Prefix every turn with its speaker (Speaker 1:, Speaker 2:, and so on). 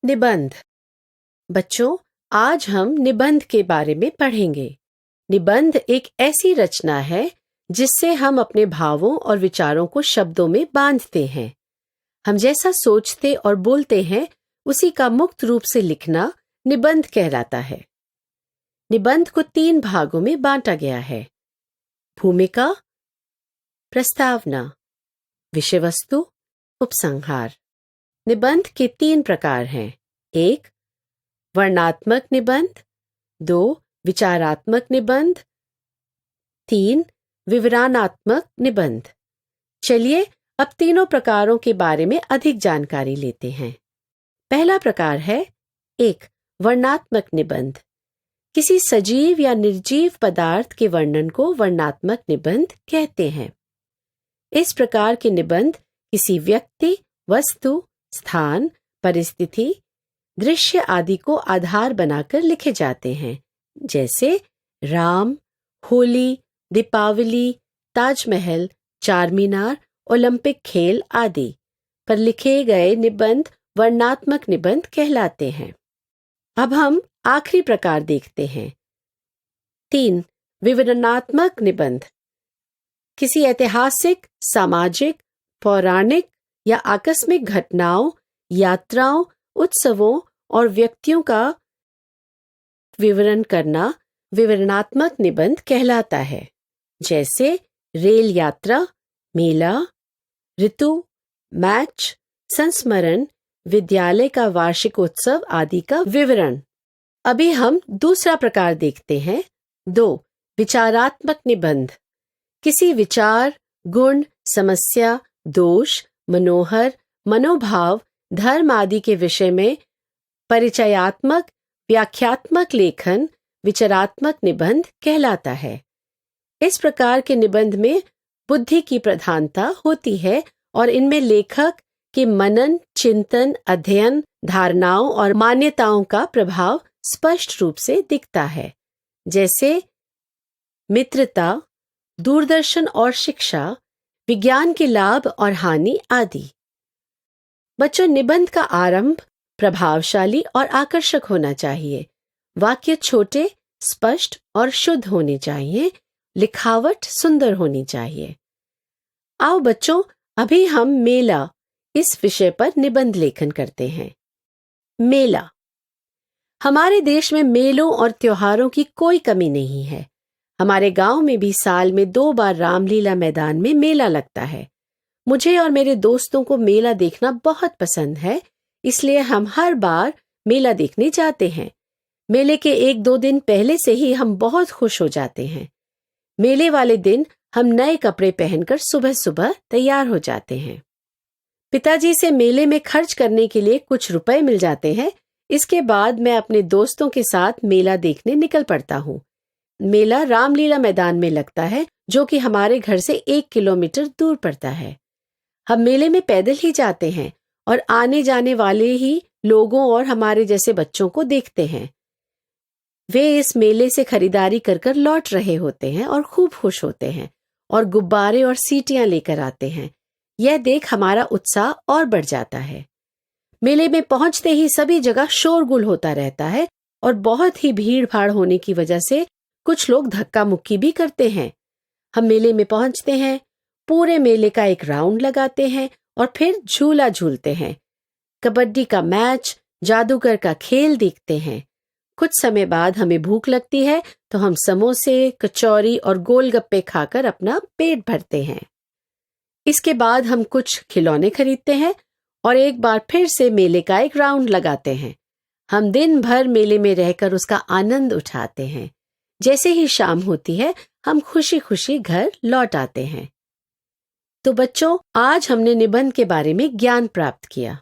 Speaker 1: निबंध। बच्चों, आज हम निबंध के बारे में पढ़ेंगे। निबंध एक ऐसी रचना है जिससे हम अपने भावों और विचारों को शब्दों में बांधते हैं। हम जैसा सोचते और बोलते हैं उसी का मुक्त रूप से लिखना निबंध कहलाता है। निबंध को 3 भागों में बांटा गया है: भूमिका, प्रस्तावना, विषय वस्तु, उपसंहार। निबंध के 3 प्रकार हैं: 1. वर्णनात्मक निबंध, 2. विचारात्मक निबंध, 3. विवरणात्मक निबंध। चलिए अब तीनों प्रकारों के बारे में अधिक जानकारी लेते हैं। पहला प्रकार है 1. वर्णनात्मक निबंध। किसी सजीव या निर्जीव पदार्थ के वर्णन को वर्णनात्मक निबंध कहते हैं। इस प्रकार के निबंध किसी व्यक्ति, वस्तु, स्थान, परिस्थिति, दृश्य आदि को आधार बनाकर लिखे जाते हैं, जैसे राम, होली, दीपावली, ताजमहल, चारमीनार, ओलंपिक खेल आदि पर लिखे गए निबंध वर्णनात्मक निबंध कहलाते हैं। अब हम आखिरी प्रकार देखते हैं। 3. विवरणात्मक निबंध। किसी ऐतिहासिक, सामाजिक, पौराणिक या आकस्मिक घटनाओं, यात्राओं, उत्सवों और व्यक्तियों का विवरण करना विवरणात्मक निबंध कहलाता है, जैसे रेल यात्रा, मेला, ऋतु, मैच, संस्मरण, विद्यालय का वार्षिक उत्सव आदि का विवरण। अभी हम दूसरा प्रकार देखते हैं। 2. विचारात्मक निबंध। किसी विचार, गुण, समस्या, दोष, मनोहर, मनोभाव, धर्म आदि के विषय में परिचयात्मक, व्याख्यात्मक लेखन विचारात्मक निबंध कहलाता है। इस प्रकार के निबंध में बुद्धि की प्रधानता होती है और इनमें लेखक के मनन, चिंतन, अध्ययन, धारणाओं और मान्यताओं का प्रभाव स्पष्ट रूप से दिखता है, जैसे मित्रता, दूरदर्शन और शिक्षा, विज्ञान के लाभ और हानि आदि। बच्चों, निबंध का आरंभ प्रभावशाली और आकर्षक होना चाहिए। वाक्य छोटे, स्पष्ट और शुद्ध होने चाहिए। लिखावट सुंदर होनी चाहिए। आओ बच्चों, अभी हम मेला इस विषय पर निबंध लेखन करते हैं। मेला। हमारे देश में मेलों और त्योहारों की कोई कमी नहीं है। हमारे गांव में भी साल में 2 बार रामलीला मैदान में मेला लगता है। मुझे और मेरे दोस्तों को मेला देखना बहुत पसंद है, इसलिए हम हर बार मेला देखने जाते हैं। मेले के 1-2 दिन पहले से ही हम बहुत खुश हो जाते हैं। मेले वाले दिन हम नए कपड़े पहनकर सुबह सुबह तैयार हो जाते हैं। पिताजी से मेले में खर्च करने के लिए कुछ रुपए मिल जाते हैं। इसके बाद मैं अपने दोस्तों के साथ मेला देखने निकल पड़ता हूँ। मेला रामलीला मैदान में लगता है, जो कि हमारे घर से 1 किलोमीटर दूर पड़ता है। हम मेले में पैदल ही जाते हैं और आने जाने वाले ही लोगों और हमारे जैसे बच्चों को देखते हैं। वे इस मेले से खरीदारी कर कर लौट रहे होते हैं और खूब खुश होते हैं और गुब्बारे और सीटियां लेकर आते हैं। यह देख हमारा उत्साह और बढ़ जाता है। मेले में पहुंचते ही सभी जगह शोरगुल होता रहता है और बहुत ही भीड़ भाड़ होने की वजह से कुछ लोग धक्का मुक्की भी करते हैं। हम मेले में पहुंचते हैं, पूरे मेले का एक राउंड लगाते हैं और फिर झूला झूलते हैं। कबड्डी का मैच, जादूगर का खेल देखते हैं। कुछ समय बाद हमें भूख लगती है तो हम समोसे, कचौरी और गोलगप्पे खाकर अपना पेट भरते हैं। इसके बाद हम कुछ खिलौने खरीदते हैं और एक बार फिर से मेले का एक राउंड लगाते हैं। हम दिन भर मेले में रहकर उसका आनंद उठाते हैं। जैसे ही शाम होती है, हम खुशी खुशी घर लौट आते हैं। तो बच्चों, आज हमने निबंध के बारे में ज्ञान प्राप्त किया।